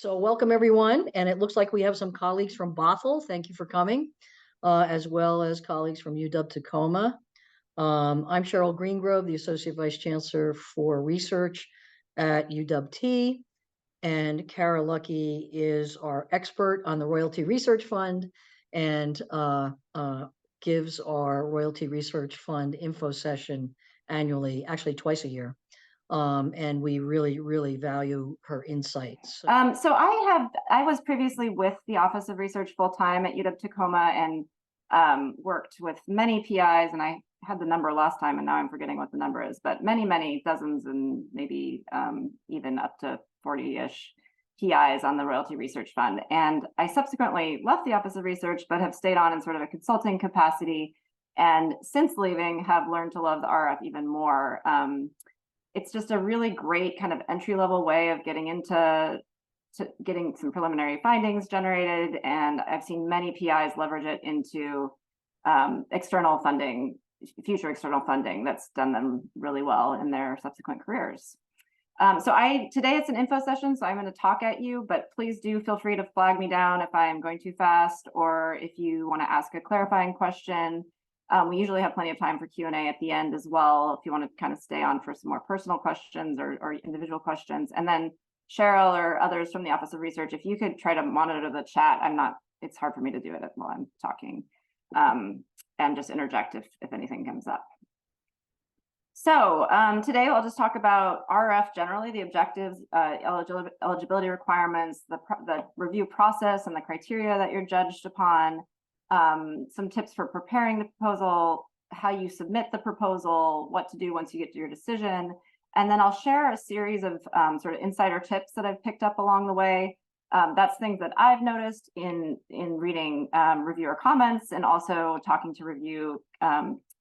So welcome everyone, and it looks like we have some colleagues from Bothell. Thank you for coming, as well as colleagues from UW Tacoma. I'm Cheryl Greengrove, the Associate Vice Chancellor for Research at UW-T, and Kara Lucky is our expert on the Royalty Research Fund and gives our Royalty Research Fund info session annually, actually twice a year. And we really value her insights. So I was previously with the Office of Research full-time at UW Tacoma and worked with many PIs, and I had the number last time and now I'm forgetting what the number is, but many dozens and maybe even up to 40-ish PIs on the Royalty Research Fund. And I subsequently left the Office of Research, but have stayed on in sort of a consulting capacity, and since leaving have learned to love the RF even more. It's just a really great kind of entry-level way of getting into getting some preliminary findings generated, and I've seen many PIs leverage it into external funding, future external funding that's done them really well in their subsequent careers. Today it's an info session, so I'm going to talk at you, but please do feel free to flag me down if I am going too fast, or if you want to ask a clarifying question. We usually have plenty of time for Q&A at the end as well, if you want to kind of stay on for some more personal questions or individual questions. And then Cheryl or others from the Office of Research, if you could try to monitor the chat. It's hard for me to do it while I'm talking, and just interject if anything comes up. So today I'll just talk about RF generally, the objectives, eligibility requirements, the review process and the criteria that you're judged upon, some tips for preparing the proposal, how you submit the proposal, what to do once you get to your decision. And then I'll share a series of sort of insider tips that I've picked up along the way. That's things that I've noticed in reading reviewer comments, and also talking to review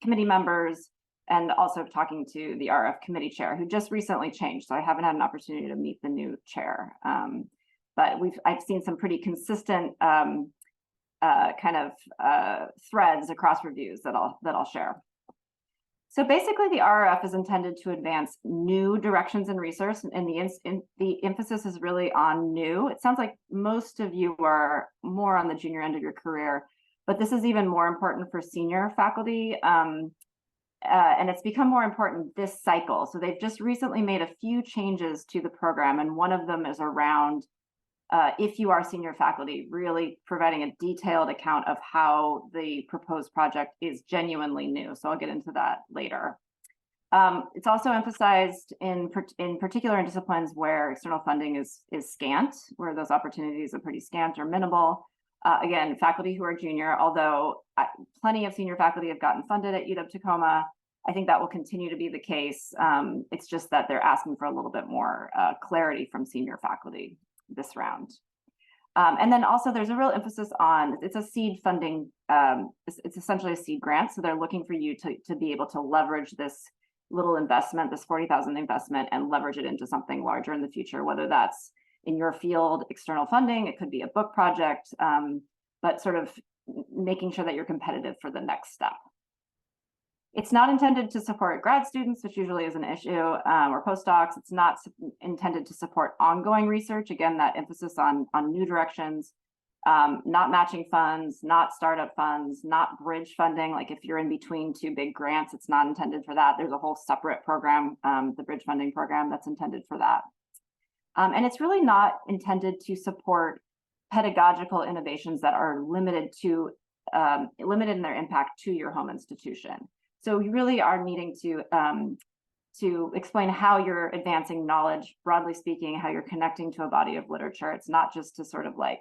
committee members, and also talking to the RF committee chair, who just recently changed. So I haven't had an opportunity to meet the new chair. But I've seen some pretty consistent threads across reviews that I'll share. So basically, the RF is intended to advance new directions in research, and the emphasis is really on new. It sounds like most of you are more on the junior end of your career, but this is even more important for senior faculty, and it's become more important this cycle. So they've just recently made a few changes to the program, and one of them is around if you are senior faculty, really providing a detailed account of how the proposed project is genuinely new. So I'll get into that later. It's also emphasized in particular in disciplines where external funding is scant, where those opportunities are pretty scant or minimal. Again, faculty who are junior, although plenty of senior faculty have gotten funded at UW Tacoma, I think that will continue to be the case. It's just that they're asking for a little bit more clarity from senior faculty this round. And then also there's a real emphasis on, it's a seed funding, it's essentially a seed grant. So they're looking for you to be able to leverage this little investment, this $40,000 investment, and leverage it into something larger in the future, whether that's in your field, external funding, it could be a book project, but sort of making sure that you're competitive for the next step. It's not intended to support grad students, which usually is an issue, or postdocs. It's not intended to support ongoing research. Again, that emphasis on new directions, not matching funds, not startup funds, not bridge funding. Like if you're in between two big grants, it's not intended for that. There's a whole separate program, the bridge funding program, that's intended for that. And it's really not intended to support pedagogical innovations that are limited in their impact to your home institution. So you really are needing to explain how you're advancing knowledge, broadly speaking, how you're connecting to a body of literature. It's not just to sort of like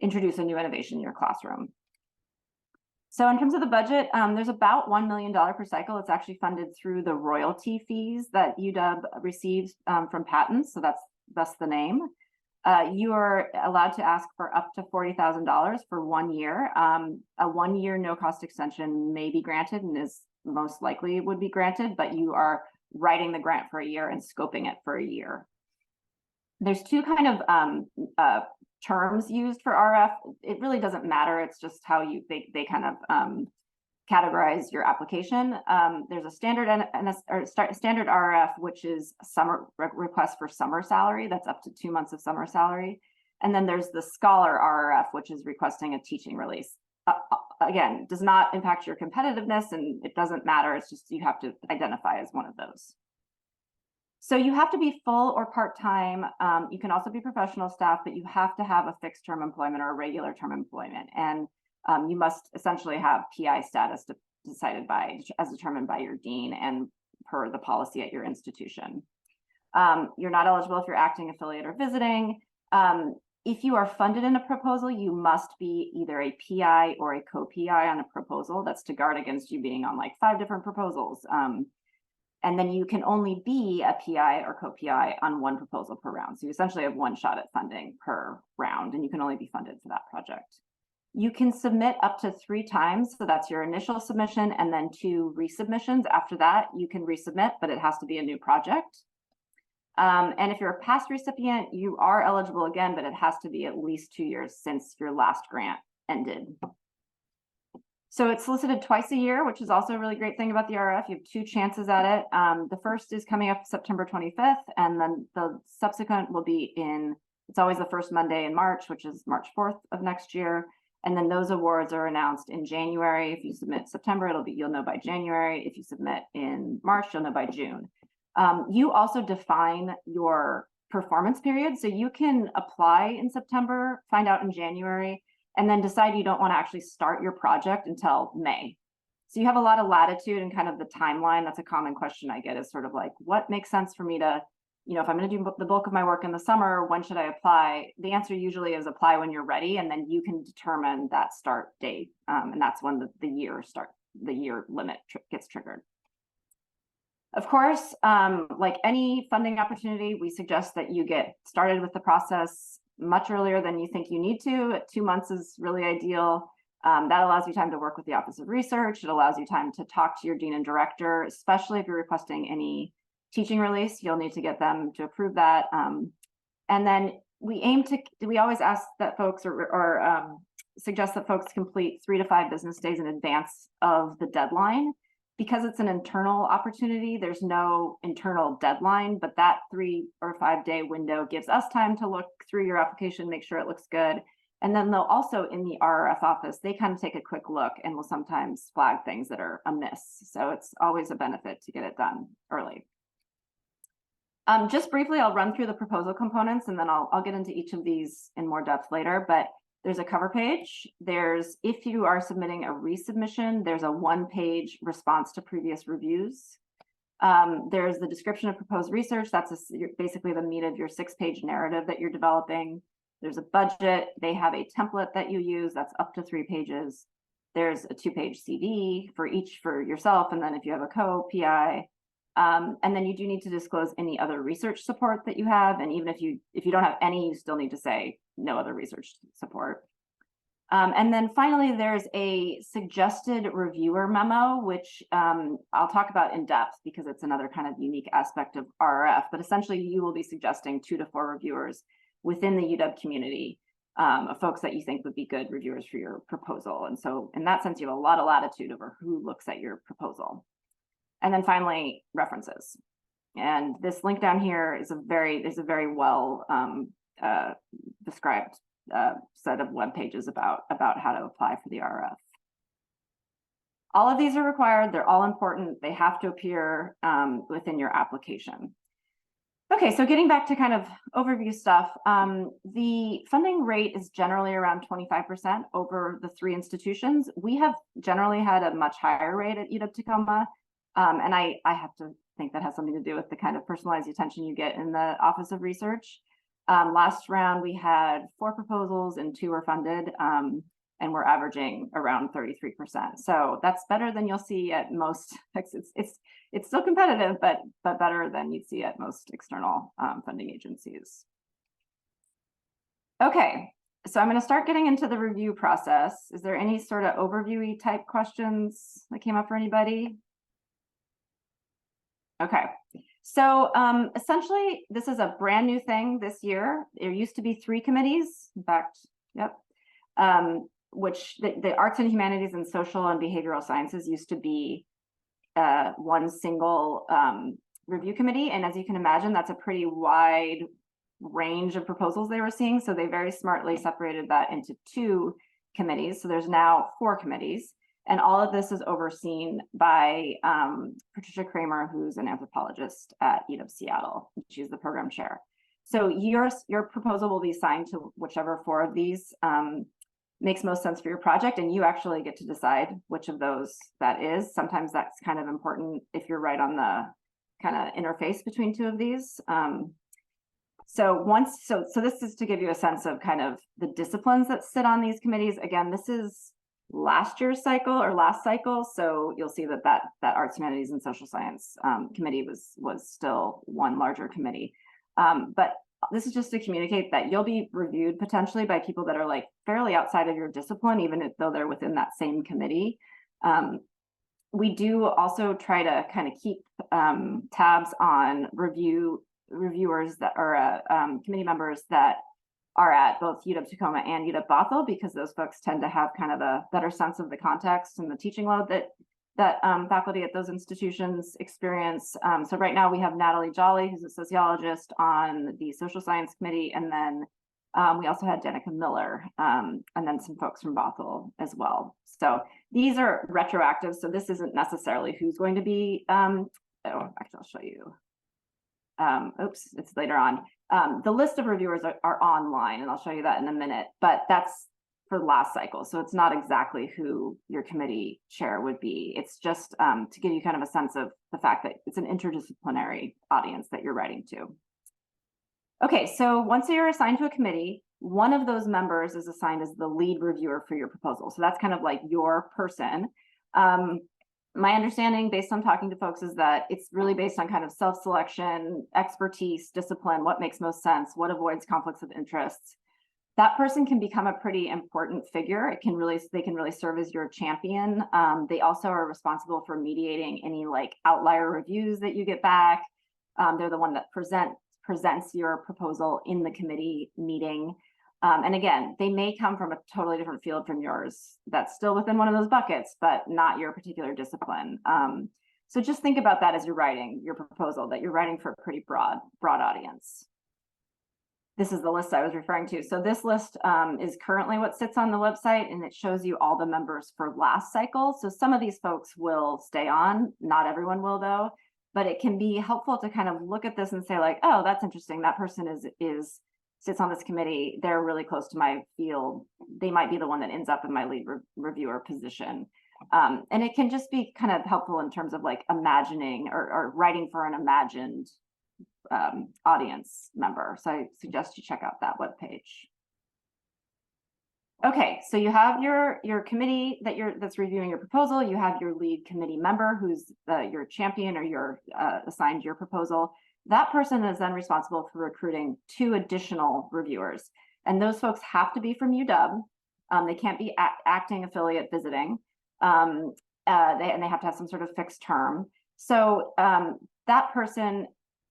introduce a new innovation in your classroom. So in terms of the budget, there's about $1 million per cycle. It's actually funded through the royalty fees that UW receives from patents. So that's thus the name. You are allowed to ask for up to $40,000 for 1 year. A 1 year no cost extension may be granted and is most likely would be granted, but you are writing the grant for a year and scoping it for a year. There's two kind of terms used for RF. It really doesn't matter. It's just how they kind of categorize your application. There's a standard standard RF, which is summer request for summer salary. That's up to 2 months of summer salary. And then there's the Scholar RRF, which is requesting a teaching release. Again, does not impact your competitiveness, and it doesn't matter. It's just you have to identify as one of those. So you have to be full or part-time. You can also be professional staff, but you have to have a fixed term employment or a regular term employment. And you must essentially have PI status decided by, as determined by your dean and per the policy at your institution. You're not eligible if you're acting, affiliate, or visiting. If you are funded in a proposal, you must be either a PI or a co-PI on a proposal. That's to guard against you being on like 5 different proposals. And then you can only be a PI or co-PI on 1 proposal per round. So you essentially have 1 shot at funding per round, and you can only be funded for that project. You can submit up to 3 times. So that's your initial submission and then 2 resubmissions. After that, you can resubmit, but it has to be a new project. And if you're a past recipient, you are eligible again, but it has to be at least 2 years since your last grant ended. So it's solicited twice a year, which is also a really great thing about the RF. You have 2 chances at it. The first is coming up September 25th, and then the subsequent will be it's always the first Monday in March, which is March 4th of next year. And then those awards are announced in January. If you submit September, you'll know by January. If you submit in March, you'll know by June. You also define your performance period. So you can apply in September, find out in January, and then decide you don't want to actually start your project until May. So you have a lot of latitude and kind of the timeline. That's a common question I get, is sort of like, what makes sense for me to, if I'm going to do the bulk of my work in the summer, when should I apply? The answer usually is apply when you're ready, and then you can determine that start date. And that's when the year limit gets triggered. Of course, like any funding opportunity, we suggest that you get started with the process much earlier than you think you need to. 2 months is really ideal. That allows you time to work with the Office of Research. It allows you time to talk to your dean and director, especially if you're requesting any teaching release. You'll need to get them to approve that. And then we always ask that folks or suggest that folks complete 3 to 5 business days in advance of the deadline. Because it's an internal opportunity, there's no internal deadline, but that 3 or 5 day window gives us time to look through your application, make sure it looks good. And then they'll also, in the RRF office, they kind of take a quick look and will sometimes flag things that are amiss. So it's always a benefit to get it done early. Just briefly, I'll run through the proposal components, and then I'll get into each of these in more depth later. But there's a cover page. If you are submitting a resubmission, there's a 1-page response to previous reviews. There's the description of proposed research. That's basically the meat of your 6-page narrative that you're developing. There's a budget. They have a template that you use that's up to 3 pages. There's a 2-page CV for yourself, and then if you have a co-PI. And then you do need to disclose any other research support that you have. And even if you don't have any, you still need to say no other research support. And then finally, there's a suggested reviewer memo, which I'll talk about in depth because it's another kind of unique aspect of RRF. But essentially, you will be suggesting 2 to 4 reviewers within the UW community of folks that you think would be good reviewers for your proposal. And so in that sense, you have a lot of latitude over who looks at your proposal. And then finally, references. And this link down here is a very well described set of web pages about how to apply for the RF. All of these are required. They're all important. They have to appear within your application. Okay, so getting back to kind of overview stuff, the funding rate is generally around 25% over the 3 institutions. We have generally had a much higher rate at UW Tacoma. And I have to think that has something to do with the kind of personalized attention you get in the Office of Research. Last round, we had 4 proposals and 2 were funded, and we're averaging around 33%. So that's better than you'll see at most. It's still competitive, but better than you'd see at most external funding agencies. Okay, so I'm going to start getting into the review process. Is there any sort of overview-y type questions that came up for anybody? Okay, so essentially, this is a brand new thing this year. There used to be 3 committees, in fact, yep, which the arts and humanities and social and behavioral sciences used to be one single review committee. And as you can imagine, that's a pretty wide range of proposals they were seeing. So they very smartly separated that into 2 committees. So there's now 4 committees. And all of this is overseen by Patricia Kramer, who's an anthropologist at UW Seattle. She's the program chair. So your proposal will be assigned to whichever 4 of these makes most sense for your project, and you actually get to decide which of those that is. Sometimes that's kind of important if you're right on the kind of interface between 2 of these. So this is to give you a sense of kind of the disciplines that sit on these committees. Again, this is last year's cycle or last cycle. So you'll see that Arts, Humanities, and Social Science committee was still one larger committee. But this is just to communicate that you'll be reviewed potentially by people that are like fairly outside of your discipline, even though they're within that same committee. We do also try to kind of keep tabs on reviewers that are committee members that are at both UW Tacoma and UW Bothell, because those folks tend to have kind of a better sense of the context and the teaching load that faculty at those institutions experience. So right now we have Natalie Jolly, who's a sociologist, on the social science committee. And then we also had Danica Miller, and then some folks from Bothell as well. So these are retroactive. So this isn't necessarily who's going to be, actually I'll show you. Oops, it's later on. The list of reviewers are online, and I'll show you that in a minute, but that's for last cycle. So it's not exactly who your committee chair would be. It's just to give you kind of a sense of the fact that it's an interdisciplinary audience that you're writing to. Okay, so once you're assigned to a committee, one of those members is assigned as the lead reviewer for your proposal. So that's kind of like your person. My understanding, based on talking to folks, is that it's really based on kind of self-selection, expertise, discipline, what makes most sense, what avoids conflicts of interests. That person can become a pretty important figure. They can really serve as your champion. They also are responsible for mediating any like outlier reviews that you get back. They're the one that presents your proposal in the committee meeting. And again, they may come from a totally different field from yours that's still within one of those buckets, but not your particular discipline. So just think about that as you're writing your proposal, that you're writing for a pretty broad audience. This is the list I was referring to. So this list is currently what sits on the website, and it shows you all the members for last cycle. So some of these folks will stay on, not everyone will though, but it can be helpful to kind of look at this and say like, oh, that's interesting. That person sits on this committee. They're really close to my field. They might be the one that ends up in my lead reviewer position. And it can just be kind of helpful in terms of like imagining or writing for an imagined audience member. So I suggest you check out that webpage. Okay, so you have your committee that's reviewing your proposal. You have your lead committee member who's your champion or your assigned your proposal. That person is then responsible for recruiting 2 additional reviewers, and those folks have to be from UW. They can't be acting affiliate visiting, and they have to have some sort of fixed term. So that person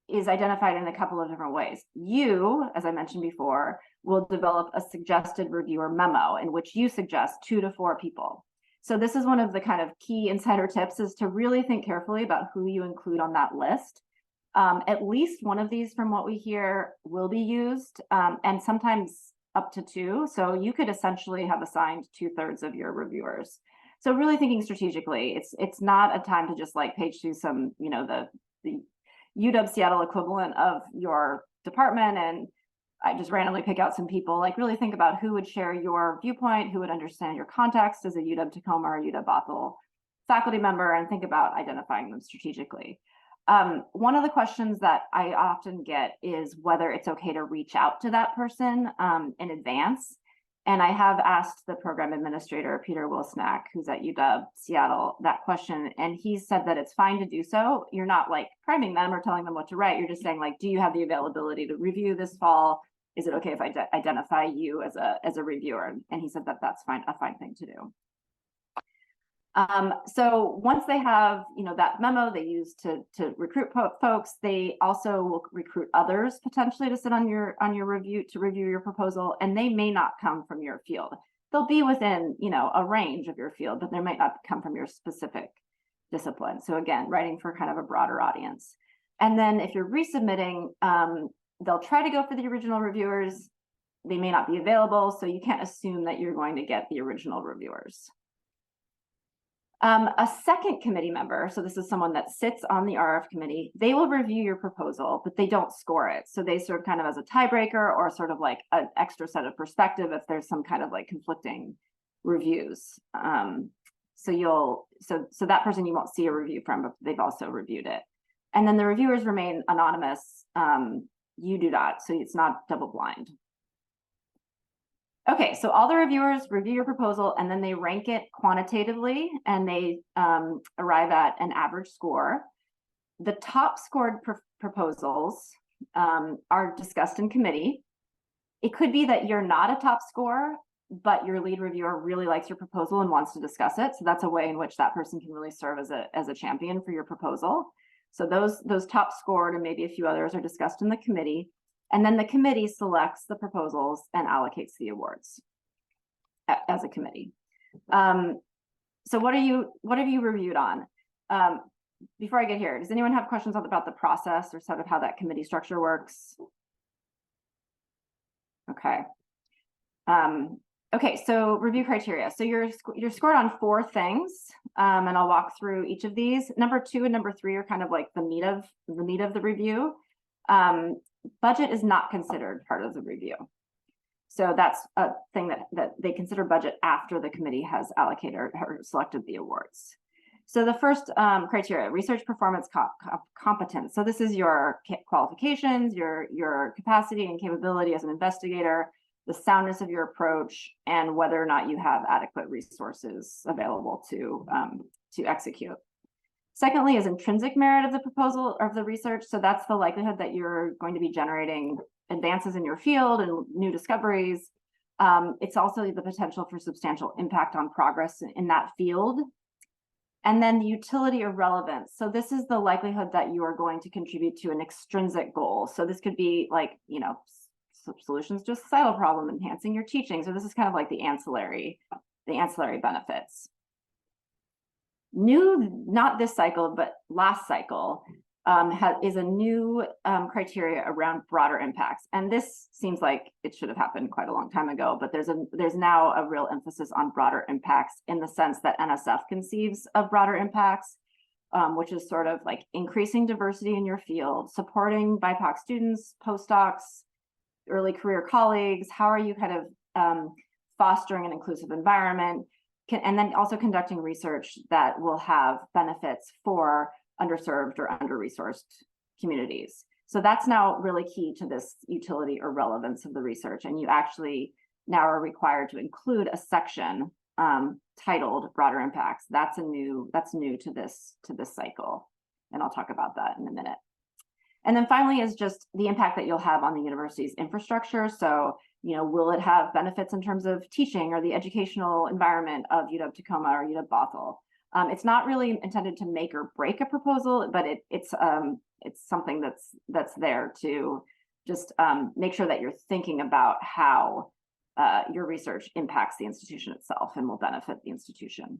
is identified in a couple of different ways. You, as I mentioned before, will develop a suggested reviewer memo in which you suggest 2 to 4 people. So this is one of the kind of key insider tips, is to really think carefully about who you include on that list. At least one of these, from what we hear, will be used, and sometimes up to 2. So you could essentially have assigned 2/3 of your reviewers. So really thinking strategically, it's not a time to just like page through some, the UW Seattle equivalent of your department and I just randomly pick out some people. Like really think about who would share your viewpoint, who would understand your context as a UW Tacoma or UW Bothell faculty member, and think about identifying them strategically. One of the questions that I often get is whether it's okay to reach out to that person in advance. And I have asked the program administrator, Peter Wilsnack, who's at UW Seattle, that question. And he said that it's fine to do so. You're not like priming them or telling them what to write. You're just saying like, do you have the availability to review this fall? Is it okay if I identify you as a reviewer? And he said that that's fine, a fine thing to do. So once they have, that memo they use to recruit folks, they also will recruit others potentially to sit on your review, to review your proposal, and they may not come from your field. They'll be within, a range of your field, but they might not come from your specific discipline. So again, writing for kind of a broader audience. And then if you're resubmitting, they'll try to go for the original reviewers. They may not be available, so you can't assume that you're going to get the original reviewers. A second committee member, so this is someone that sits on the RF committee, they will review your proposal, but they don't score it. So they serve kind of as a tiebreaker or sort of like an extra set of perspective if there's some kind of like conflicting reviews. So that person you won't see a review from, but they've also reviewed it. And then the reviewers remain anonymous. You do not, so it's not double blind. Okay, so all the reviewers review your proposal and then they rank it quantitatively and they arrive at an average score. The top scored proposals are discussed in committee. It could be that you're not a top scorer, but your lead reviewer really likes your proposal and wants to discuss it. So that's a way in which that person can really serve as a champion for your proposal. So those top scored and maybe a few others are discussed in the committee. And then the committee selects the proposals and allocates the awards as a committee. So what have you reviewed on? Before I get here, does anyone have questions about the process or sort of how that committee structure works? Okay. Okay, so review criteria. So you're scored on 4 things, and I'll walk through each of these. Number 2 and number 3 are kind of like the meat of the review. Budget is not considered part of the review. So that's a thing that they consider budget after the committee has allocated or selected the awards. So the first criteria, research performance competence. So this is your qualifications, your capacity and capability as an investigator, the soundness of your approach, and whether or not you have adequate resources available to execute. Secondly is intrinsic merit of the proposal or of the research. So that's the likelihood that you're going to be generating advances in your field and new discoveries. It's also the potential for substantial impact on progress in that field. And then the utility or relevance. So this is the likelihood that you are going to contribute to an extrinsic goal. So this could be like, solutions to a societal problem, enhancing your teaching. So this is kind of like the ancillary benefits. New, not this cycle, but last cycle is a new criteria around broader impacts. And this seems like it should have happened quite a long time ago, but there's now a real emphasis on broader impacts in the sense that NSF conceives of broader impacts, which is sort of like increasing diversity in your field, supporting BIPOC students, postdocs, early career colleagues. How are you kind of fostering an inclusive environment? And then also conducting research that will have benefits for underserved or under-resourced communities. So that's now really key to this utility or relevance of the research. And you actually now are required to include a section titled broader impacts. That's new to this cycle. And I'll talk about that in a minute. And then finally is just the impact that you'll have on the university's infrastructure. So, will it have benefits in terms of teaching or the educational environment of UW Tacoma or UW Bothell? It's not really intended to make or break a proposal, but it's something that's there to just make sure that you're thinking about how your research impacts the institution itself and will benefit the institution.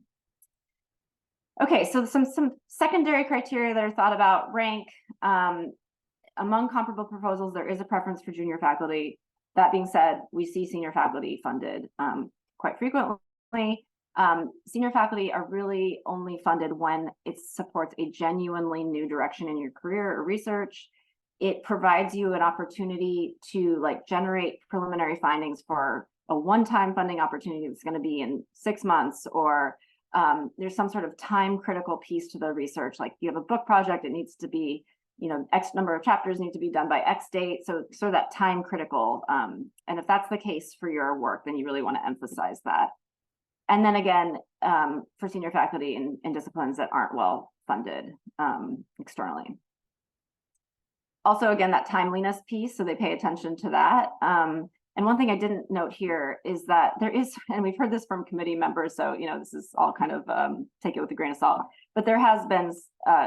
Okay, so some secondary criteria that are thought about: rank. Among comparable proposals, there is a preference for junior faculty. That being said, we see senior faculty funded quite frequently. Senior faculty are really only funded when it supports a genuinely new direction in your career or research. It provides you an opportunity to generate preliminary findings for a one-time funding opportunity that's going to be in 6 months, or there's some sort of time critical piece to the research. Like you have a book project, it needs to be, X number of chapters need to be done by X date. So sort of that time critical. And if that's the case for your work, then you really want to emphasize that. And then again, for senior faculty in disciplines that aren't well funded externally. Also, again, that timeliness piece, so they pay attention to that. And one thing I didn't note here is that there is, and we've heard this from committee members, so this is all kind of take it with a grain of salt, but there has been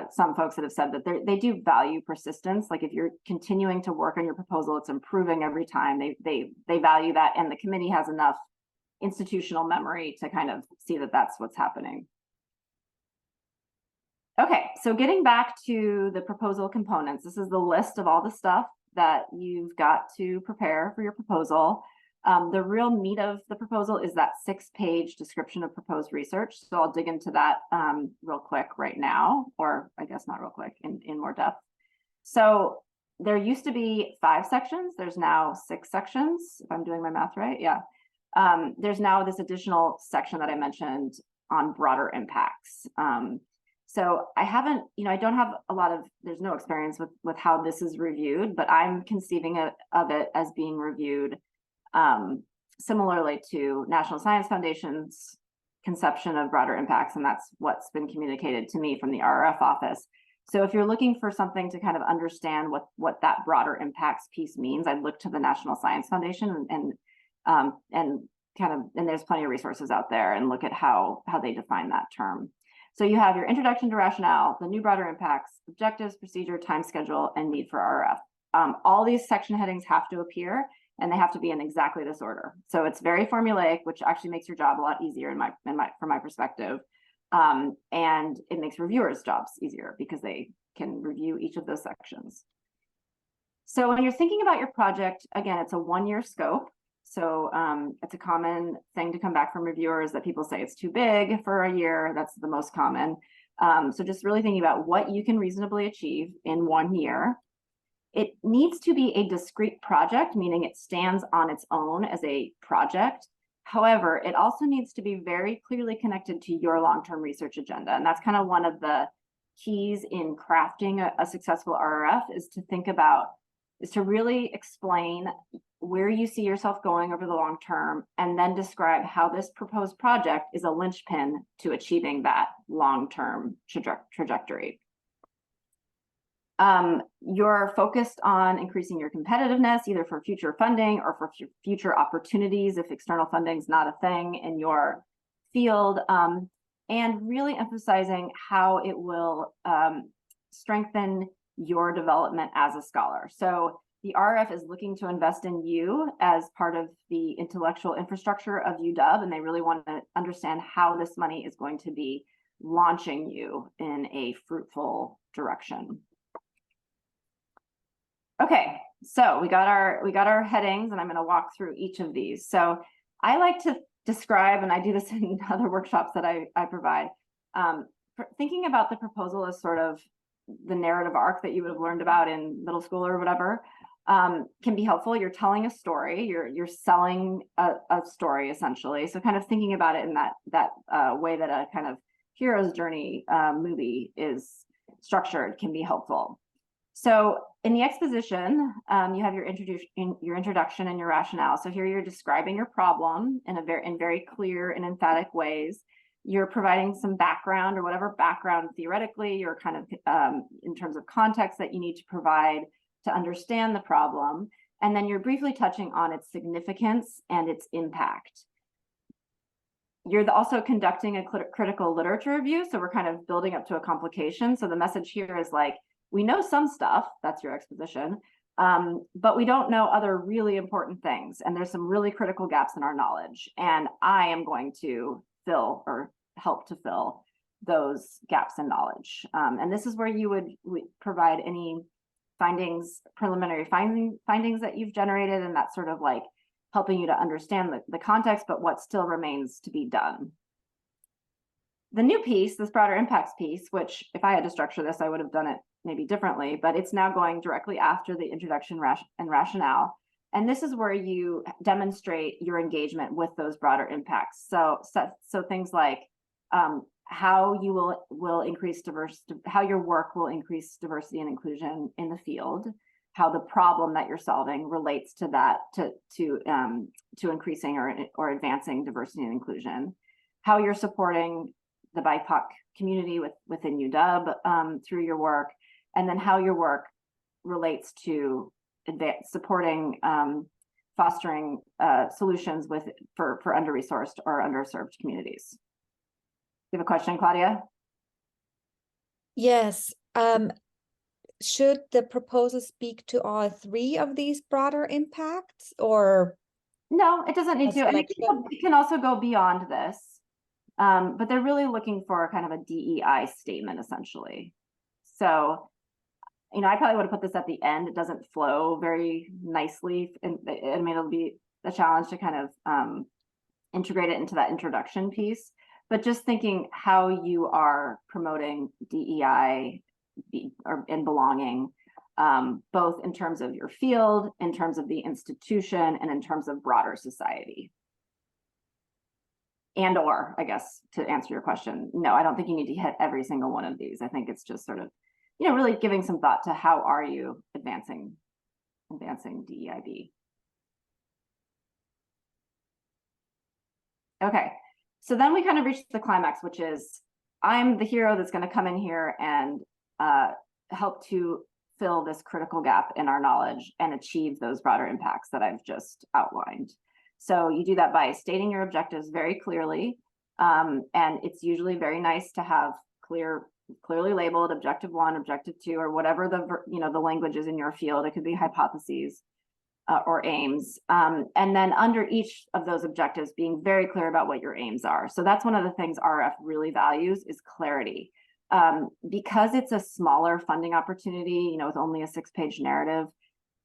some folks that have said that they do value persistence. Like if you're continuing to work on your proposal, it's improving every time. They value that, and the committee has enough institutional memory to kind of see that that's what's happening. Okay, so getting back to the proposal components, this is the list of all the stuff that you've got to prepare for your proposal. The real meat of the proposal is that 6-page description of proposed research. So I'll dig into that real quick right now, or I guess not real quick, in more depth. So there used to be 5 sections. There's now 6 sections, if I'm doing my math right. Yeah. There's now this additional section that I mentioned on broader impacts. So I haven't, I don't have there's no experience with how this is reviewed, but I'm conceiving of it as being reviewed similarly to National Science Foundation's conception of broader impacts, and that's what's been communicated to me from the RFF office. So if you're looking for something to kind of understand what that broader impacts piece means, I'd look to the National Science Foundation and there's plenty of resources out there, and look at how they define that term. So you have your introduction to rationale, the new broader impacts, objectives, procedure, time schedule, and need for RF. All these section headings have to appear, and they have to be in exactly this order. So it's very formulaic, which actually makes your job a lot easier from my perspective. And it makes reviewers' jobs easier because they can review each of those sections. So when you're thinking about your project, again, it's a 1-year scope. So it's a common thing to come back from reviewers that people say it's too big for a year. That's the most common. So just really thinking about what you can reasonably achieve in 1 year. It needs to be a discrete project, meaning it stands on its own as a project. However, it also needs to be very clearly connected to your long-term research agenda. And that's kind of one of the keys in crafting a successful RRF is to really explain where you see yourself going over the long term, and then describe how this proposed project is a linchpin to achieving that long-term trajectory. You're focused on increasing your competitiveness, either for future funding or for future opportunities if external funding is not a thing in your field, and really emphasizing how it will strengthen your development as a scholar. So the RF is looking to invest in you as part of the intellectual infrastructure of UW, and they really want to understand how this money is going to be launching you in a fruitful direction. Okay, so we got our headings, and I'm going to walk through each of these. So I like to describe, and I do this in other workshops that I provide, thinking about the proposal as sort of the narrative arc that you would have learned about in middle school or whatever, can be helpful. You're telling a story, you're selling a story essentially. So kind of thinking about it in that way that a kind of hero's journey movie is structured can be helpful. So in the exposition, you have your introduction and your rationale. So here you're describing your problem in very clear and emphatic ways. You're providing some background or whatever background theoretically, you're kind of in terms of context that you need to provide to understand the problem. And then you're briefly touching on its significance and its impact. You're also conducting a critical literature review. So we're kind of building up to a complication. So the message here is like, we know some stuff, that's your exposition, but we don't know other really important things. And there's some really critical gaps in our knowledge. And I am going to fill or help to fill those gaps in knowledge. And this is where you would provide any preliminary findings that you've generated, and that's sort of like helping you to understand the context, but what still remains to be done. The new piece, this broader impacts piece, which if I had to structure this, I would have done it maybe differently, but it's now going directly after the introduction and rationale. And this is where you demonstrate your engagement with those broader impacts. So things like how you will increase how your work will increase diversity and inclusion in the field, how the problem that you're solving relates to that, to increasing or advancing diversity and inclusion, how you're supporting the BIPOC community within UW through your work, and then how your work relates to supporting, fostering solutions for under-resourced or underserved communities. You have a question, Claudia? Yes. Should the proposal speak to all 3 of these broader impacts, or? No, it doesn't need to. And it can also go beyond this, but they're really looking for kind of a DEI statement, essentially. So I probably would have put this at the end. It doesn't flow very nicely. And I mean, it'll be a challenge to kind of integrate it into that introduction piece. But just thinking how you are promoting DEI and belonging, both in terms of your field, in terms of the institution, and in terms of broader society. And or, I guess, to answer your question, no, I don't think you need to hit every single one of these. I think it's just sort of, really giving some thought to how are you advancing DEIB. Okay, so then we kind of reached the climax, which is I'm the hero that's going to come in here and help to fill this critical gap in our knowledge and achieve those broader impacts that I've just outlined. So you do that by stating your objectives very clearly, and it's usually very nice to have clearly labeled objective 1, objective 2, or whatever the language is in your field. It could be hypotheses or aims, and then under each of those objectives, being very clear about what your aims are. So that's one of the things RF really values is clarity. Because it's a smaller funding opportunity, with only a 6-page narrative,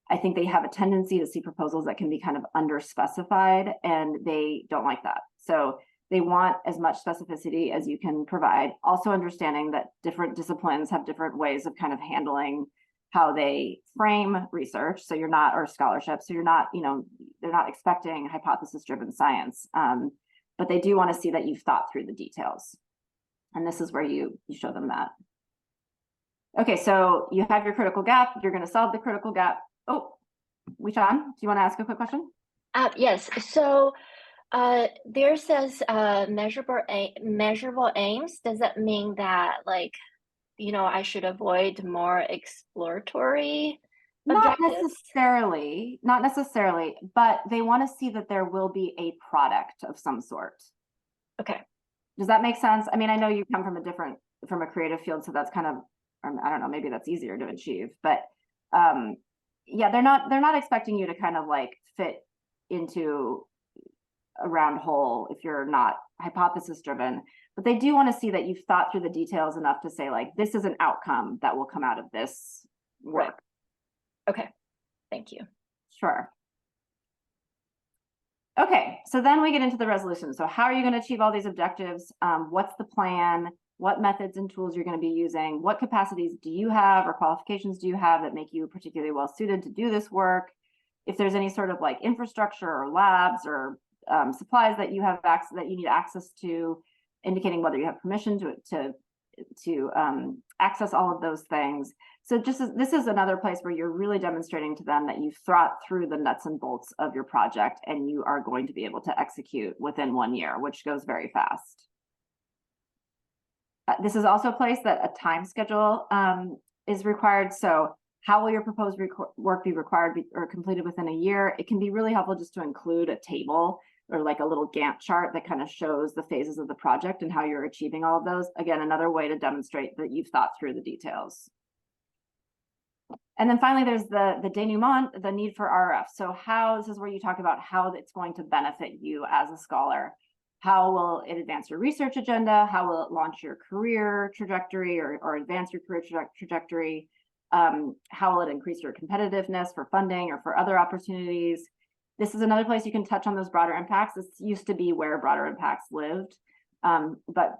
I think they have a tendency to see proposals that can be kind of underspecified, and they don't like that. So they want as much specificity as you can provide. Also understanding that different disciplines have different ways of kind of handling how they frame research. So you're not, or scholarship. So you're not, they're not expecting hypothesis-driven science, but they do want to see that you've thought through the details. And this is where you show them that. Okay, so you have your critical gap. You're going to solve the critical gap. Oh, Wishan, do you want to ask a quick question? Yes. So there says measurable aims. Does that mean that, like, I should avoid more exploratory objectives? Not necessarily, but they want to see that there will be a product of some sort. Okay. Does that make sense? I mean, I know you come from a creative field, so that's kind of, I don't know, maybe that's easier to achieve, but yeah, they're not expecting you to kind of like fit into a round hole if you're not hypothesis driven, but they do want to see that you've thought through the details enough to say, like, this is an outcome that will come out of this work. Right. Okay, thank you. Sure. Okay, so then we get into the resolution. So how are you going to achieve all these objectives? What's the plan? What methods and tools you're going to be using? What capacities do you have or qualifications do you have that make you particularly well suited to do this work? If there's any sort of like infrastructure or labs or supplies that you have access, that you need access to, indicating whether you have permission to access all of those things. So this is another place where you're really demonstrating to them that you've thought through the nuts and bolts of your project and you are going to be able to execute within 1 year, which goes very fast. This is also a place that a time schedule is required. So how will your proposed work be required or completed within a year? It can be really helpful just to include a table or like a little Gantt chart that kind of shows the phases of the project and how you're achieving all of those. Again, another way to demonstrate that you've thought through the details. And then finally, there's the denouement, the need for RF. So this is where you talk about how it's going to benefit you as a scholar. How will it advance your research agenda? How will it launch your career trajectory or advance your career trajectory? How will it increase your competitiveness for funding or for other opportunities? This is another place you can touch on those broader impacts. This used to be where broader impacts lived. But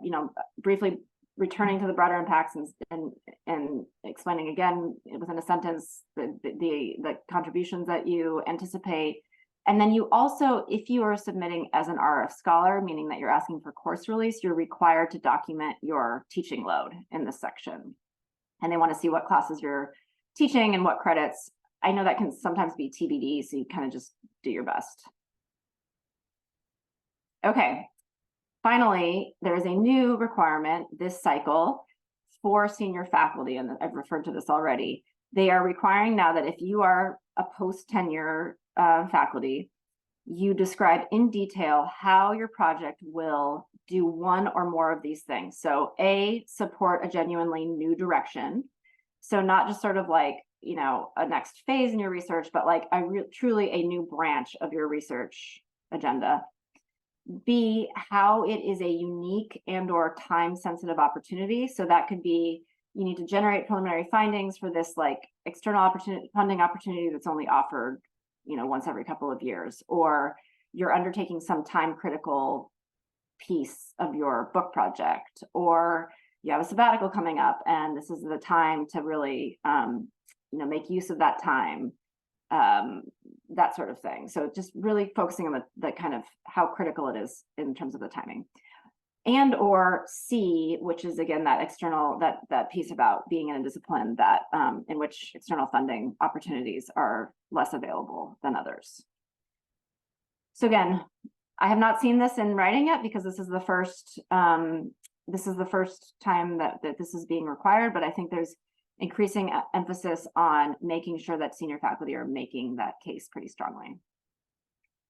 briefly returning to the broader impacts and explaining again within a sentence the contributions that you anticipate. And then you also, if you are submitting as an RF scholar, meaning that you're asking for course release, you're required to document your teaching load in this section. And they want to see what classes you're teaching and what credits. I know that can sometimes be TBD, so you kind of just do your best. Okay, finally, there is a new requirement this cycle for senior faculty, and I've referred to this already. They are requiring now that if you are a post-tenure faculty, you describe in detail how your project will do one or more of these things. So A, support a genuinely new direction. So not just sort of like, a next phase in your research, but like truly a new branch of your research agenda. B, how it is a unique and or time sensitive opportunity. So that could be, you need to generate preliminary findings for this like external funding opportunity that's only offered, once every couple of years, or you're undertaking some time critical piece of your book project, or you have a sabbatical coming up and this is the time to really, make use of that time, that sort of thing. So just really focusing on the kind of how critical it is in terms of the timing. And or C, which is again that external, that piece about being in a discipline that in which external funding opportunities are less available than others. So again, I have not seen this in writing yet because this is the first time that this is being required, but I think there's increasing emphasis on making sure that senior faculty are making that case pretty strongly.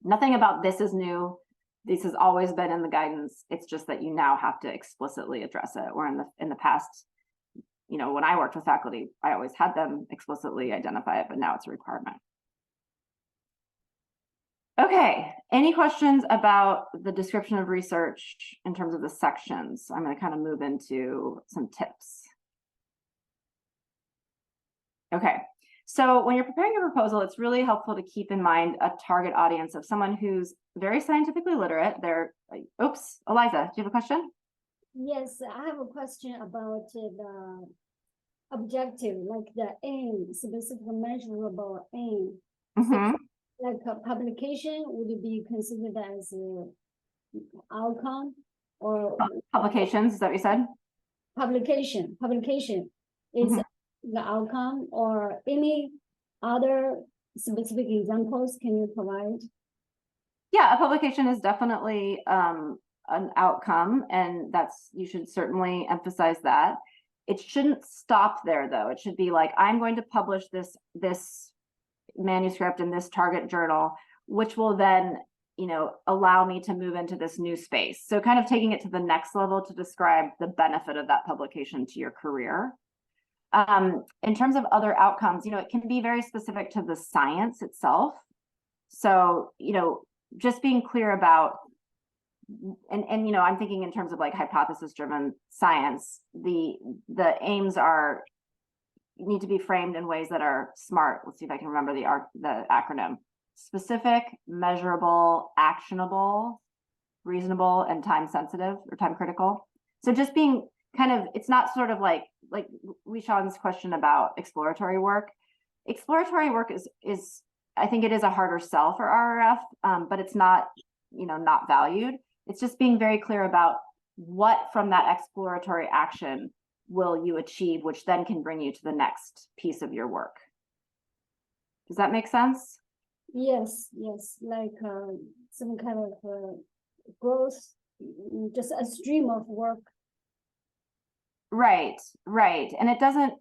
Nothing about this is new. This has always been in the guidance. It's just that you now have to explicitly address it. Or in the past, when I worked with faculty, I always had them explicitly identify it, but now it's a requirement. Okay, any questions about the description of research in terms of the sections? I'm going to kind of move into some tips. Okay, so when you're preparing your proposal, it's really helpful to keep in mind a target audience of someone who's very scientifically literate. They're like, oops, Eliza, do you have a question? Yes, I have a question about the objective, like the aim, specific measurable aim. Mm-hmm. Like a publication would be considered as an outcome, or Publications, is that what you said? publication is the outcome, or any other specific examples can you provide? Yeah, a publication is definitely an outcome, and you should certainly emphasize that. It shouldn't stop there though. It should be like, I'm going to publish this manuscript in this target journal, which will then, allow me to move into this new space. So kind of taking it to the next level to describe the benefit of that publication to your career. In terms of other outcomes, it can be very specific to the science itself. So, just being clear about, and I'm thinking in terms of like hypothesis-driven science, the aims need to be framed in ways that are smart. Let's see if I can remember the acronym: specific, measurable, actionable, reasonable, and time sensitive or time critical. So just being kind of, it's not sort of like Wishan's question about exploratory work. Exploratory work is I think it is a harder sell for RRF, but it's not, not valued. It's just being very clear about what from that exploratory action will you achieve, which then can bring you to the next piece of your work. Does that make sense? Yes, like some kind of growth, just a stream of work. Right. And it doesn't,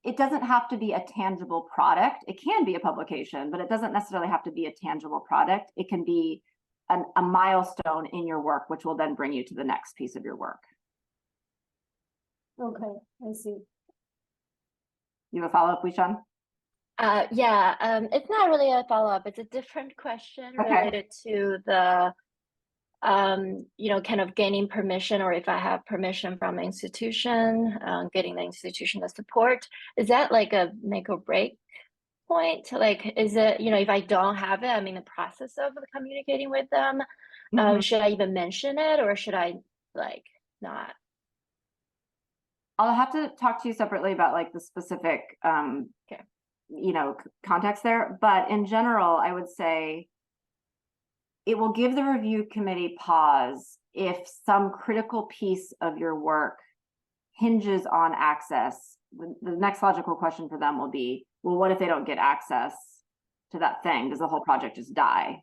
it doesn't have to be a tangible product. It can be a publication, but it doesn't necessarily have to be a tangible product. It can be a milestone in your work, which will then bring you to the next piece of your work. Okay, I see. You have a follow-up, Wishan? Yeah, it's not really a follow-up. It's a different question related to the, kind of gaining permission, or if I have permission from an institution, getting the institution the support. Is that like a make or break point? Like, is it, if I don't have it, I'm in the process of communicating with them. Should I even mention it, or should I like not? I'll have to talk to you separately about like the specific, context there. But in general, I would say it will give the review committee pause if some critical piece of your work hinges on access. The next logical question for them will be, well, what if they don't get access to that thing? Does the whole project just die?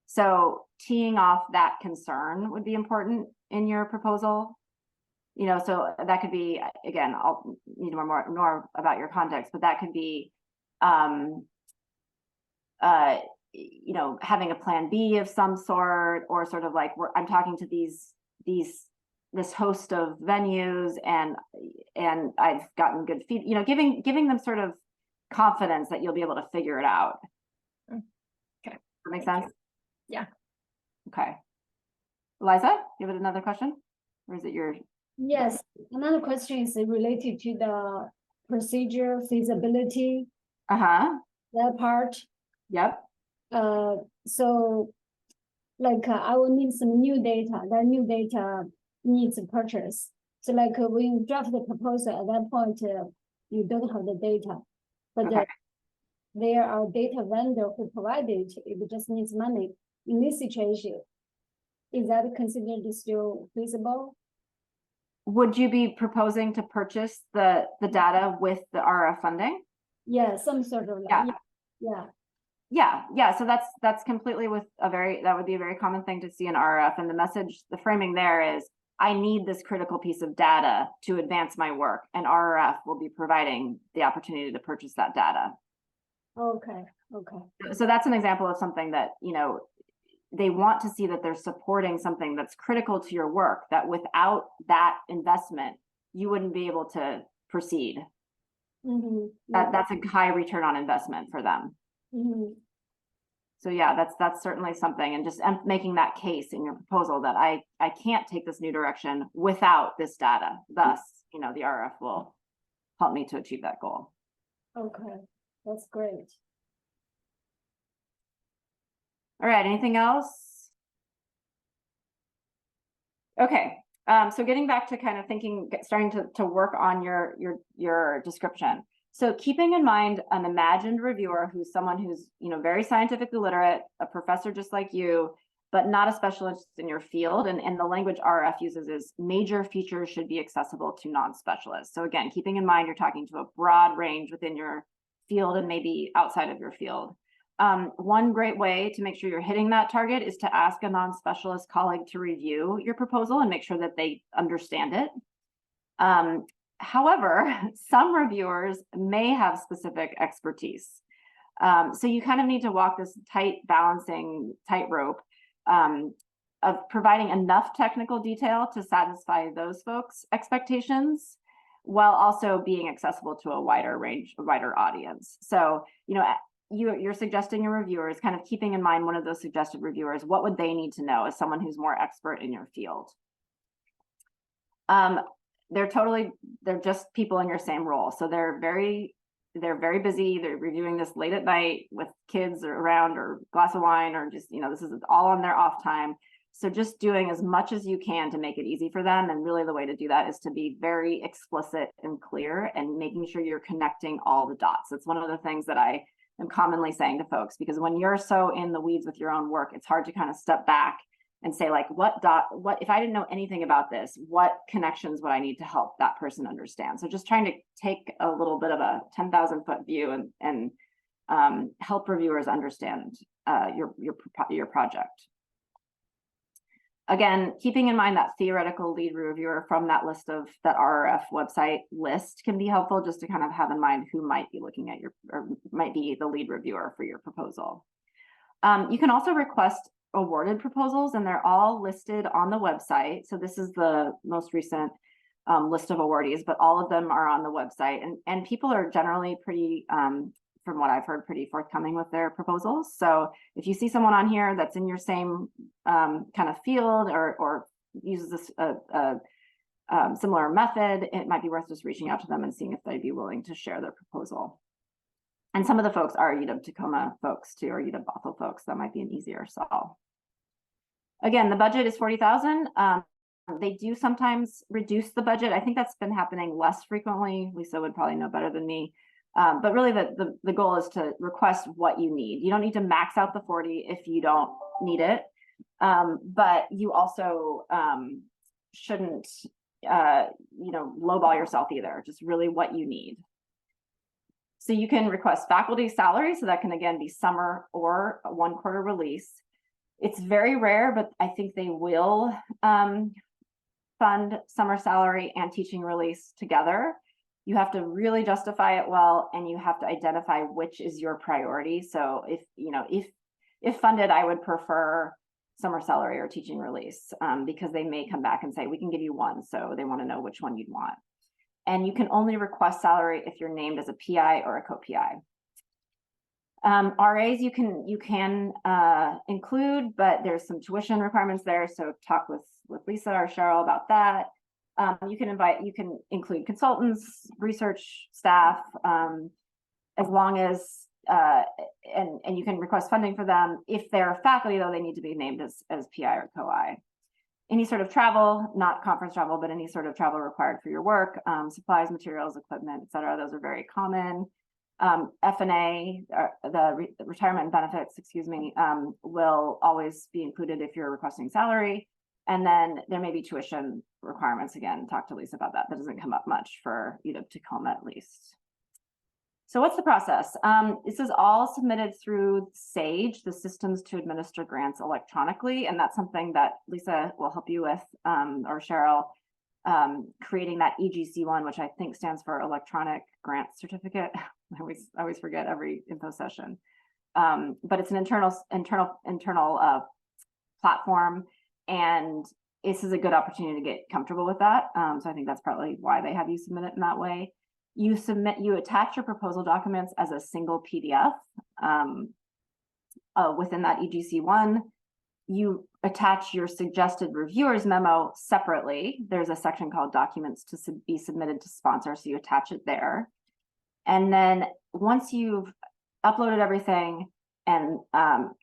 So teeing off that concern would be important in your proposal. So that could be, again, I'll need more about your context, but that could be, having a plan B of some sort, or sort of like, I'm talking to this host of venues, and I've gotten good feedback, giving them sort of confidence that you'll be able to figure it out. Okay. That make sense? Yeah. Okay. Eliza, you have another question? Or is it your Yes, another question is related to the procedure feasibility, Uh-huh, that part. yep, So like I will need some new data, that new data needs a purchase. So like when you draft the proposal, at that point, you don't have the data. But okay. there are data vendor who provide it, it just needs money. In this situation, is that considered still feasible? Would you be proposing to purchase the data with the RF funding? Yeah, some sort of Yeah. like, yeah. Yeah. So that's completely that would be a very common thing to see in RF. And the message, the framing there is, I need this critical piece of data to advance my work, and RF will be providing the opportunity to purchase that data. Okay, okay. So that's an example of something that, they want to see that they're supporting something that's critical to your work, that without that investment, you wouldn't be able to proceed. Mm-hmm. Yeah. That's a high return on investment for them. Mm-hmm. So yeah, that's certainly something, and just making that case in your proposal that I can't take this new direction without this data. Thus, the RF will help me to achieve that goal. Okay, that's great. All right, anything else? Okay, so getting back to kind of starting to work on your description. So keeping in mind an imagined reviewer who's someone who's, very scientifically literate, a professor just like you, but not a specialist in your field. And the language RF uses is major features should be accessible to non-specialists. So again, keeping in mind you're talking to a broad range within your field and maybe outside of your field. One great way to make sure you're hitting that target is to ask a non-specialist colleague to review your proposal and make sure that they understand it. However, some reviewers may have specific expertise. So you kind of need to walk this tightrope of providing enough technical detail to satisfy those folks' expectations, while also being accessible to a wider audience. So, you're suggesting your reviewers, kind of keeping in mind one of those suggested reviewers, what would they need to know as someone who's more expert in your field? They're just people in your same role. So they're very busy. They're reviewing this late at night with kids around, or a glass of wine, or just, this is all on their off time. So just doing as much as you can to make it easy for them. And really the way to do that is to be very explicit and clear, and making sure you're connecting all the dots. It's one of the things that I am commonly saying to folks, because when you're so in the weeds with your own work, it's hard to kind of step back and say, like, what if I didn't know anything about this, what connections would I need to help that person understand? So just trying to take a little bit of a 10,000 foot view and help reviewers understand your project. Again, keeping in mind that theoretical lead reviewer from that RFF website list can be helpful, just to kind of have in mind who might be looking at or might be the lead reviewer for your proposal. You can also request awarded proposals, and they're all listed on the website. So this is the most recent list of awardees, but all of them are on the website, and people are generally pretty, from what I've heard, pretty forthcoming with their proposals. So if you see someone on here that's in your same kind of field, or uses this similar method, it might be worth just reaching out to them and seeing if they'd be willing to share their proposal. And some of the folks are UW Tacoma folks too, or UW Bothell folks. That might be an easier solve. Again, the budget is $40,000. They do sometimes reduce the budget. I think that's been happening less frequently. Lisa would probably know better than me. But really the goal is to request what you need. You don't need to max out the 40 if you don't need it. But you also shouldn't lowball yourself either, just really what you need. So you can request faculty salary, so that can again be summer or a 1 quarter release. It's very rare, but I think they will fund summer salary and teaching release together. You have to really justify it well, and you have to identify which is your priority. So if funded, I would prefer summer salary or teaching release, because they may come back and say, we can give you one. So they want to know which one you'd want. And you can only request salary if you're named as a PI or a co-PI. RAs you can include, but there's some tuition requirements there. So talk with Lisa or Cheryl about that. You can include consultants, research staff, as long as, and you can request funding for them. If they're faculty, though, they need to be named as PI or co-I. Any sort of travel, not conference travel, but any sort of travel required for your work, supplies, materials, equipment, et cetera, those are very common. F&A, the retirement benefits, excuse me, will always be included if you're requesting salary. And then there may be tuition requirements. Again, talk to Lisa about that. That doesn't come up much for UW-Tacoma, at least. So what's the process? This is all submitted through SAGE, the Systems to Administer Grants Electronically, and that's something that Lisa will help you with, or Cheryl, creating that EGC1, which I think stands for Electronic Grant Certificate. I always forget every info session, but it's an internal platform, and this is a good opportunity to get comfortable with that. So I think that's probably why they have you submit it in that way. You attach your proposal documents as a single PDF within that EGC1. You attach your suggested reviewers memo separately. There's a section called documents to be submitted to sponsor, so you attach it there. And then once you've uploaded everything and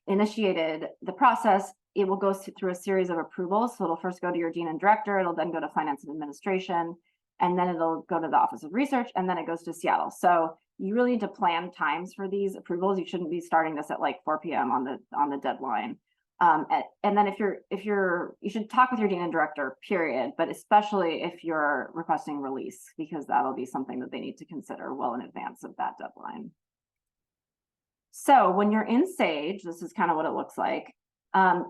initiated the process, it will go through a series of approvals. So it'll first go to your dean and director, it'll then go to finance and administration, and then it'll go to the Office of Research, and then it goes to Seattle. So you really need to plan times for these approvals. You shouldn't be starting this at like 4 p.m. on the deadline. And then you should talk with your dean and director, period, but especially if you're requesting release, because that'll be something that they need to consider well in advance of that deadline. So when you're in SAGE, this is kind of what it looks like.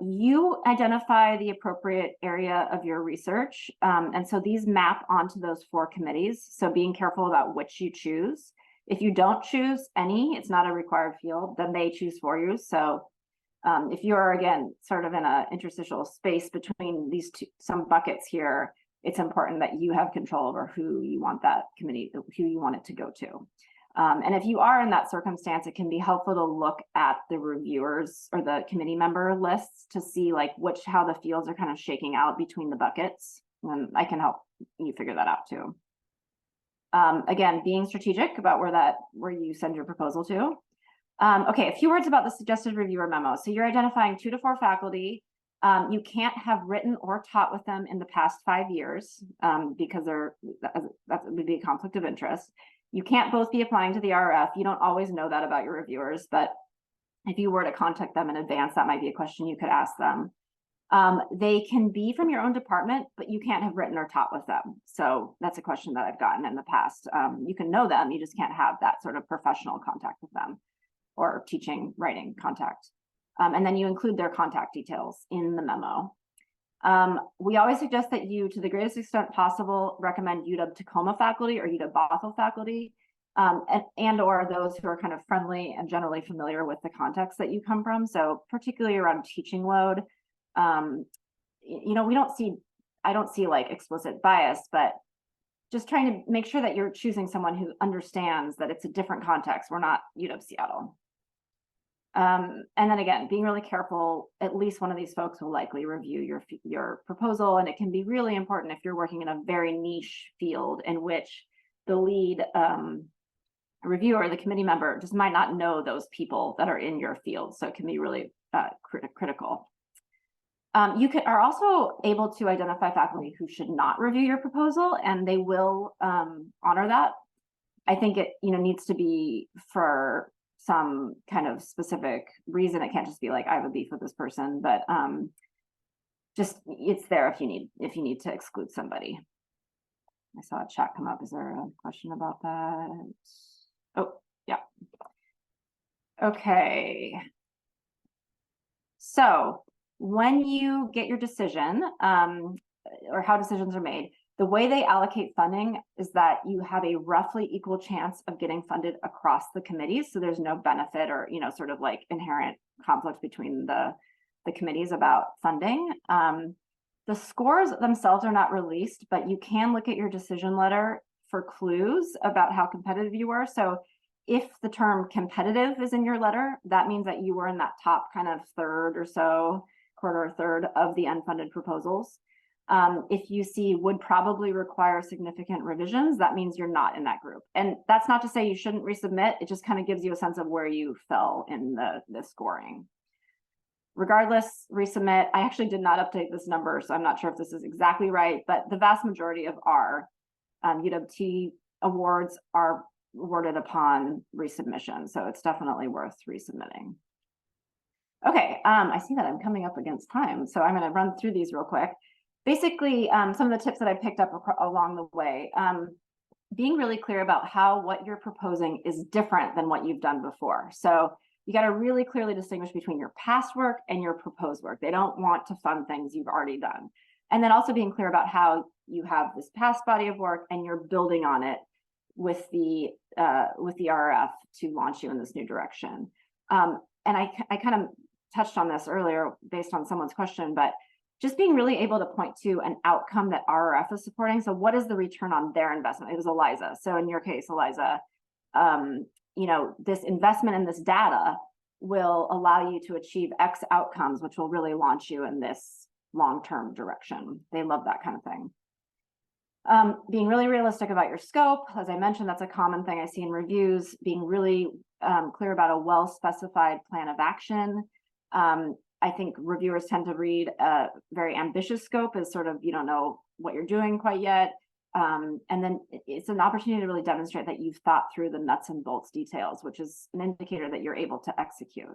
You identify the appropriate area of your research. And so these map onto those 4 committees. So being careful about which you choose. If you don't choose any, it's not a required field, then they choose for you. So if you're, again, sort of in an interstitial space between these some buckets here, it's important that you have control over who you want that committee, who you want it to go to. And if you are in that circumstance, it can be helpful to look at the reviewers or the committee member lists to see like how the fields are kind of shaking out between the buckets. And I can help you figure that out too. Again, being strategic about where you send your proposal to. Okay, a few words about the suggested reviewer memo. So you're identifying 2 to 4 faculty. You can't have written or taught with them in the past 5 years because that would be a conflict of interest. You can't both be applying to the RF. You don't always know that about your reviewers, but if you were to contact them in advance, that might be a question you could ask them. They can be from your own department, but you can't have written or taught with them. So that's a question that I've gotten in the past. You can know them, you just can't have that sort of professional contact with them or teaching, writing contact. And then you include their contact details in the memo. We always suggest that you, to the greatest extent possible, recommend UW-Tacoma faculty or UW-Bothell faculty, and or those who are kind of friendly and generally familiar with the context that you come from. So particularly around teaching load, you know, I don't see like explicit bias, but just trying to make sure that you're choosing someone who understands that it's a different context. We're not UW-Seattle. And then again, being really careful, at least one of these folks will likely review your proposal. And it can be really important if you're working in a very niche field in which the lead reviewer, the committee member, just might not know those people that are in your field. So it can be really critical. You are also able to identify faculty who should not review your proposal, and they will honor that. I think it needs to be for some kind of specific reason. It can't just be like, I have a beef with this person, but just it's there if you need to exclude somebody. I saw a chat come up. Is there a question about that? Oh, yeah. Okay. So when you get your decision, or how decisions are made, the way they allocate funding is that you have a roughly equal chance of getting funded across the committees. So there's no benefit or, sort of like inherent conflict between the committees about funding. The scores themselves are not released, but you can look at your decision letter for clues about how competitive you were. So if the term competitive is in your letter, that means that you were in that top kind of third or so, quarter or third of the unfunded proposals. If you see would probably require significant revisions, that means you're not in that group. And that's not to say you shouldn't resubmit. It just kind of gives you a sense of where you fell in the scoring. Regardless, resubmit. I actually did not update this number, so I'm not sure if this is exactly right, but the vast majority of our UWT awards are awarded upon resubmission. So it's definitely worth resubmitting. Okay, I see that I'm coming up against time, so I'm going to run through these real quick. Basically, some of the tips that I picked up along the way, being really clear about how what you're proposing is different than what you've done before. So you got to really clearly distinguish between your past work and your proposed work. They don't want to fund things you've already done. And then also being clear about how you have this past body of work and you're building on it with the RF to launch you in this new direction. And I kind of touched on this earlier based on someone's question, but just being really able to point to an outcome that RF is supporting. So what is the return on their investment? It was Eliza. So in your case, Eliza, you know, this investment in this data will allow you to achieve X outcomes, which will really launch you in this long-term direction. They love that kind of thing. Being really realistic about your scope. As I mentioned, that's a common thing I see in reviews, being really clear about a well-specified plan of action. I think reviewers tend to read a very ambitious scope as sort of, you don't know what you're doing quite yet. And then it's an opportunity to really demonstrate that you've thought through the nuts and bolts details, which is an indicator that you're able to execute.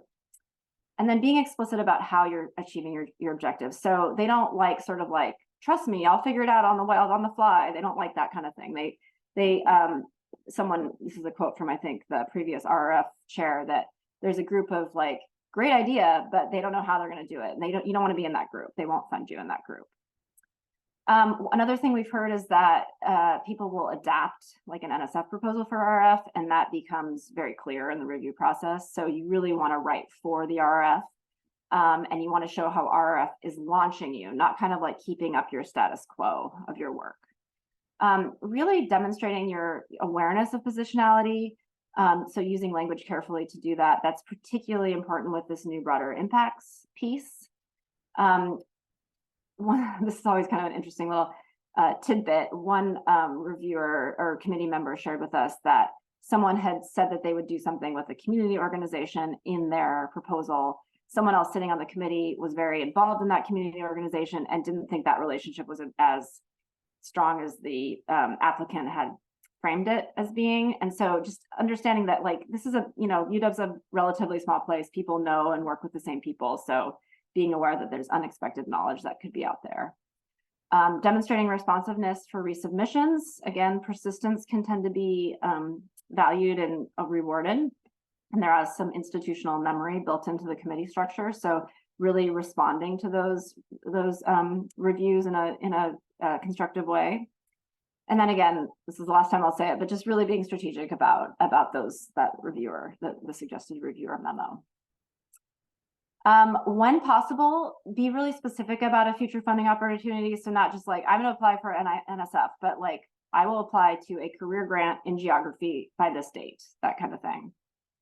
And then being explicit about how you're achieving your objectives. So they don't like sort of like, trust me, I'll figure it out on the fly. They don't like that kind of thing. This is a quote from, I think, the previous RF chair, that there's a group of like, great idea, but they don't know how they're going to do it. And you don't want to be in that group. They won't fund you in that group. Another thing we've heard is that people will adapt like an NSF proposal for RF, and that becomes very clear in the review process. So you really want to write for the RF, and you want to show how RF is launching you, not kind of like keeping up your status quo of your work. Really demonstrating your awareness of positionality. So using language carefully to do that. That's particularly important with this new broader impacts piece. This is always kind of an interesting little tidbit. One reviewer or committee member shared with us that someone had said that they would do something with a community organization in their proposal. Someone else sitting on the committee was very involved in that community organization and didn't think that relationship was as strong as the applicant had framed it as being. And so just understanding that like this is UW's a relatively small place. People know and work with the same people. So being aware that there's unexpected knowledge that could be out there. Demonstrating responsiveness for resubmissions. Again, persistence can tend to be valued and rewarded. And there is some institutional memory built into the committee structure. So really responding to those reviews in a constructive way. And then again, this is the last time I'll say it, but just really being strategic about that reviewer, the suggested reviewer memo. When possible, be really specific about a future funding opportunity. So not just like, I'm going to apply for NSF, but like, I will apply to a career grant in geography by this date, that kind of thing.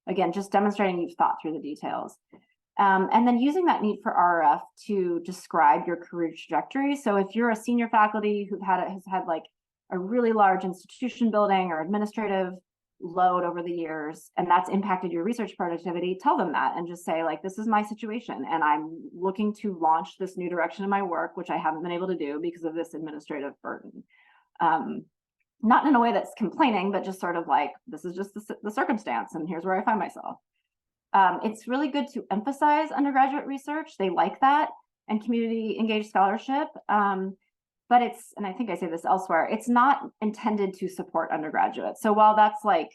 Again, just demonstrating you've thought through the details. And then using that need for RF to describe your career trajectory. So if you're a senior faculty who has had like a really large institution building or administrative load over the years, and that's impacted your research productivity, tell them that and just say like, this is my situation and I'm looking to launch this new direction in my work, which I haven't been able to do because of this administrative burden. Not in a way that's complaining, but just sort of like, this is just the circumstance and here's where I find myself. It's really good to emphasize undergraduate research. They like that, and community engaged scholarship. But it's, and I think I say this elsewhere, it's not intended to support undergraduates. So while that's like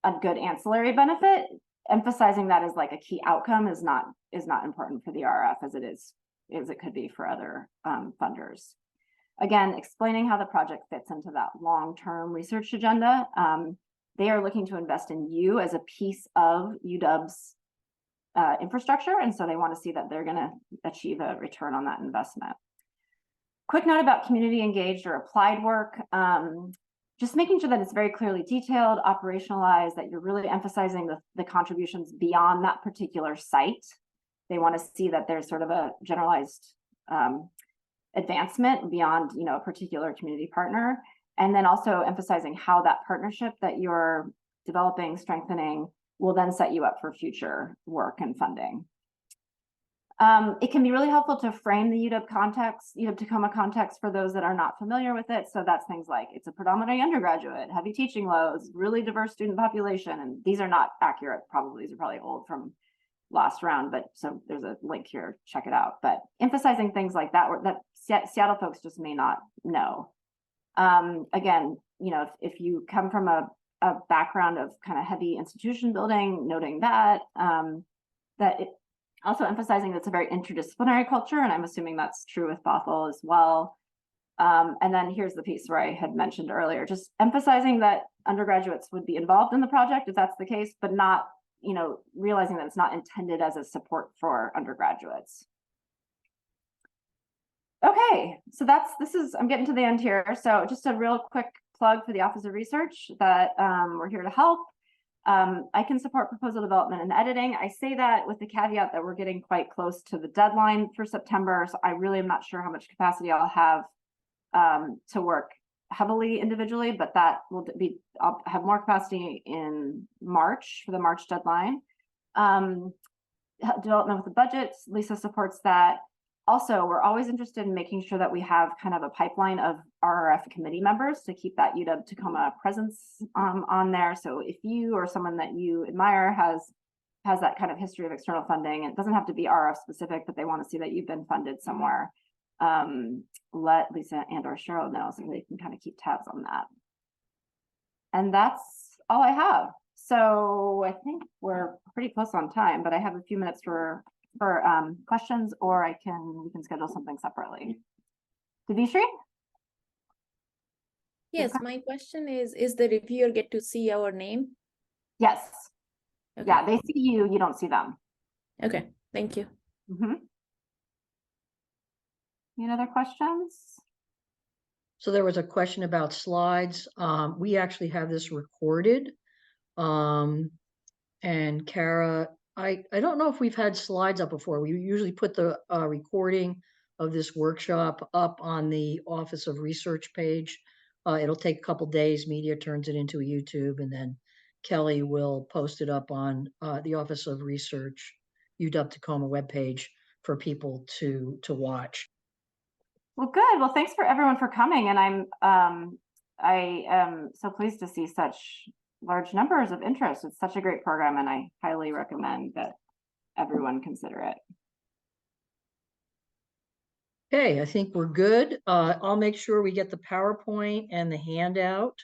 a good ancillary benefit, emphasizing that as like a key outcome is not important for the RF as it could be for other funders. Again, explaining how the project fits into that long-term research agenda. They are looking to invest in you as a piece of UW's infrastructure, and so they want to see that they're going to achieve a return on that investment. Quick note about community engaged or applied work. Just making sure that it's very clearly detailed, operationalized, that you're really emphasizing the contributions beyond that particular site. They want to see that there's sort of a generalized advancement beyond, you know, a particular community partner. And then also emphasizing how that partnership that you're developing, strengthening, will then set you up for future work and funding. It can be really helpful to frame the UW context, UW Tacoma context for those that are not familiar with it. So that's things like it's a predominantly undergraduate, heavy teaching loads, really diverse student population. And these are not accurate, probably. These are probably old from last round, but so there's a link here, check it out. But emphasizing things like that, that Seattle folks just may not know. Again, you know, if you come from a background of kind of heavy institution building, noting that, also emphasizing that it's a very interdisciplinary culture, and I'm assuming that's true with Bothell as well. And then here's the piece where I had mentioned earlier, just emphasizing that undergraduates would be involved in the project if that's the case, but not, you know, realizing that it's not intended as a support for undergraduates. Okay, so I'm getting to the end here. So just a real quick plug for the Office of Research that we're here to help. I can support proposal development and editing. I say that with the caveat that we're getting quite close to the deadline for September. So I really am not sure how much capacity I'll have to work heavily individually, but that will be, I'll have more capacity in March for the March deadline. Development with the budget, Lisa supports that. Also, we're always interested in making sure that we have kind of a pipeline of RFF committee members to keep that UW Tacoma presence on there. So if you or someone that you admire has that kind of history of external funding, it doesn't have to be RF specific, but they want to see that you've been funded somewhere, let Lisa and or Cheryl know so they can kind of keep tabs on that. And that's all I have. So I think we're pretty close on time, but I have a few minutes for questions, or we can schedule something separately. Devishri? Yes, my question is the reviewer get to see our name? Yes. Okay. Yeah, they see you, you don't see them. Okay, thank you. Any other questions? So there was a question about slides. We actually have this recorded. And Kara, I don't know if we've had slides up before. We usually put the recording of this workshop up on the Office of Research page. It'll take a couple days. Media turns it into a YouTube, and then Kelly will post it up on the Office of Research UW Tacoma webpage for people to watch. Well, good. Well, thanks for everyone for coming. And I am so pleased to see such large numbers of interest. It's such a great program, and I highly recommend that everyone consider it. Okay, I think we're good. I'll make sure we get the PowerPoint and the handout,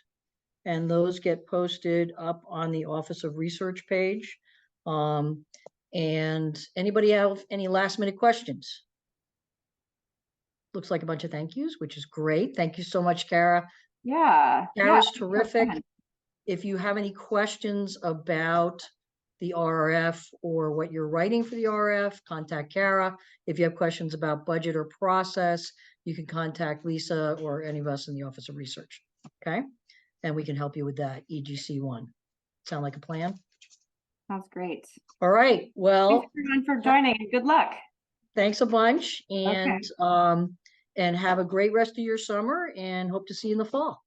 and those get posted up on the Office of Research page. And anybody have any last minute questions? Looks like a bunch of thank yous, which is great. Thank you so much, Kara. Yeah. Kara's terrific. If you have any questions about the RF or what you're writing for the RF, contact Kara. If you have questions about budget or process, you can contact Lisa or any of us in the Office of Research. Okay, and we can help you with that EGC1. Sound like a plan? Sounds great. All right. Well, thanks everyone for joining, and good luck. Thanks a bunch, and have a great rest of your summer, and hope to see you in the fall.